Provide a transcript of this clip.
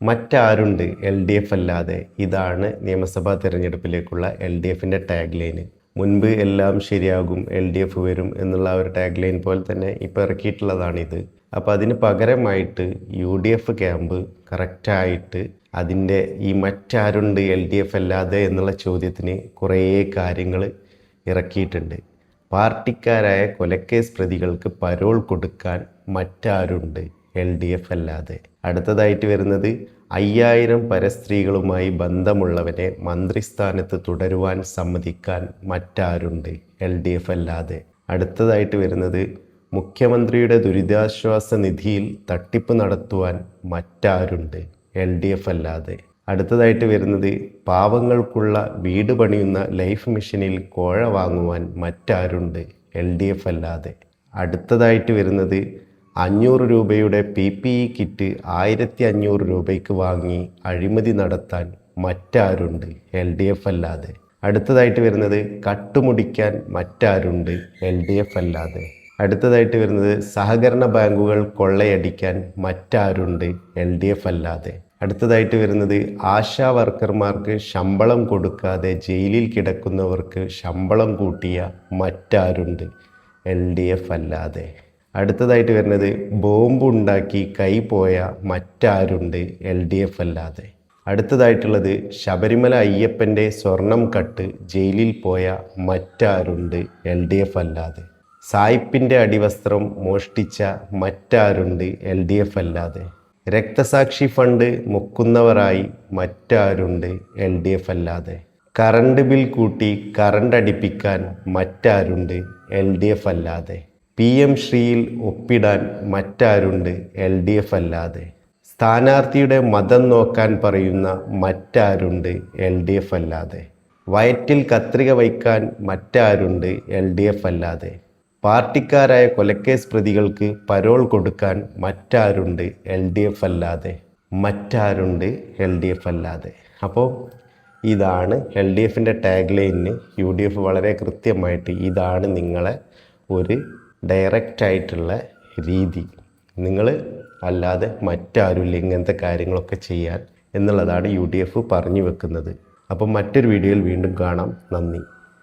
മറ്റാരുണ്ട് L D F അല്ലാതെ? ഇതാണ് നിയമസഭാ തിരഞ്ഞെടുപ്പിലേക്കുള്ള എൽ ഡി എഫിൻ്റെ ടാഗ് ലൈന്. മുൻപ് എല്ലാം ശരിയാകും, എൽ ഡി എഫ് വരും എന്നുള്ള ഒരു ടാഗ് ലൈൻ പോലെ തന്നെ ഇപ്പോൾ ഇറക്കിയിട്ടുള്ളതാണിത്. അപ്പോൾ അതിന് പകരമായിട്ട് യു ഡി എഫ് ക്യാമ്പ് കറക്റ്റായിട്ട് അതിൻ്റെ ഈ മറ്റാരുണ്ട് എൽ ഡി എഫ് അല്ലാതെ എന്നുള്ള ചോദ്യത്തിന് കുറേ കാര്യങ്ങൾ ഇറക്കിയിട്ടുണ്ട്. പാർട്ടിക്കാരായ കൊലക്കേസ് പ്രതികൾക്ക് പരോൾ കൊടുക്കാൻ മറ്റാരുണ്ട് എൽ ഡി എഫ് അല്ലാതെ? അടുത്തതായിട്ട് വരുന്നത് 5000 പരസ്ത്രീകളുമായി ബന്ധമുള്ളവനെ മന്ത്രിസ്ഥാനത്ത് തുടരുവാൻ സമ്മതിക്കാൻ മറ്റാരുണ്ട് എൽ ഡി എഫ് അല്ലാതെ? അടുത്തതായിട്ട് വരുന്നത് മുഖ്യമന്ത്രിയുടെ ദുരിതാശ്വാസ നിധിയിൽ തട്ടിപ്പ് നടത്തുവാൻ മറ്റാരുണ്ട് എൽ ഡി എഫ് അല്ലാതെ? അടുത്തതായിട്ട് വരുന്നത് പാവങ്ങൾക്കുള്ള വീട് പണിയുന്ന ലൈഫ് മിഷനിൽ കോഴ വാങ്ങുവാൻ മറ്റാരുണ്ട് എൽ ഡി എഫ് അല്ലാതെ? അടുത്തതായിട്ട് വരുന്നത് 500 രൂപയുടെ PPE കിറ്റ് 1500 രൂപയ്ക്ക് വാങ്ങി അഴിമതി നടത്താൻ മറ്റാരുണ്ട് എൽ ഡി എഫ് അല്ലാതെ? അടുത്തതായിട്ട് വരുന്നത് കട്ടുമുടിക്കാൻ മറ്റാരുണ്ട് എൽ ഡി എഫ് അല്ലാതെ? അടുത്തതായിട്ട് വരുന്നത് സഹകരണ ബാങ്കുകൾ കൊള്ളയടിക്കാൻ മറ്റാരുണ്ട് എൽ ഡി എഫ് അല്ലാതെ? അടുത്തതായിട്ട് വരുന്നത് ആശാ വർക്കർമാർക്ക് ശമ്പളം കൊടുക്കാതെ ജയിലിൽ കിടക്കുന്നവർക്ക് ശമ്പളം കൂട്ടിയ മറ്റാരുണ്ട് എൽ ഡി എഫ് അല്ലാതെ? അടുത്തതായിട്ട് വരുന്നത് ബോംബുണ്ടാക്കി കൈ പോയ മറ്റാരുണ്ട് എൽ ഡി എഫ് അല്ലാതെ? അടുത്തതായിട്ടുള്ളത് ശബരിമല അയ്യപ്പൻ്റെ സ്വർണം കട്ട് ജയിലിൽ പോയ മറ്റാരുണ്ട് എൽ ഡി എഫ് അല്ലാതെ? സായിപ്പിൻ്റെ അടിവസ്ത്രം മോഷ്ടിച്ച മറ്റാരുണ്ട് എൽ ഡി എഫ് അല്ലാതെ? രക്തസാക്ഷി ഫണ്ട് മുക്കുന്നവരായി മറ്റാരുണ്ട് എൽ ഡി എഫ് അല്ലാതെ? കറണ്ട് ബിൽ കൂട്ടി കറണ്ട് അടിപ്പിക്കാൻ മറ്റാരുണ്ട് എൽ ഡി എഫ് അല്ലാതെ? PM ശ്രീയിൽ ഒപ്പിടാൻ മറ്റാരുണ്ട് എൽ ഡി എഫ് അല്ലാതെ? സ്ഥാനാർത്ഥിയുടെ മതം നോക്കാൻ പറയുന്ന മറ്റാരുണ്ട് എൽ ഡി എഫ് അല്ലാതെ? വയറ്റിൽ കത്രിക വയ്ക്കാൻ മറ്റാരുണ്ട് എൽ ഡി എഫ് അല്ലാതെ? പാർട്ടിക്കാരായ കൊലക്കേസ് പ്രതികൾക്ക് പരോൾ കൊടുക്കാൻ മറ്റാരുണ്ട് എൽ ഡി എഫ് അല്ലാതെ? മറ്റാരുണ്ട് എൽ ഡി എഫ് അല്ലാതെ? അപ്പോൾ ഇതാണ് എൽ ഡി എഫിൻ്റെ ടാഗ് ലൈനിന് യു ഡി എഫ് വളരെ കൃത്യമായിട്ട് ഇതാണ് നിങ്ങളെ ഒരു ഡയറക്റ്റായിട്ടുള്ള രീതി, നിങ്ങൾ അല്ലാതെ മറ്റാരുമില്ല ഇങ്ങനത്തെ കാര്യങ്ങളൊക്കെ ചെയ്യാൻ എന്നുള്ളതാണ് യു ഡി എഫ് പറഞ്ഞു വെക്കുന്നത്. അപ്പം മറ്റൊരു വീഡിയോയിൽ വീണ്ടും കാണാം. നന്ദി.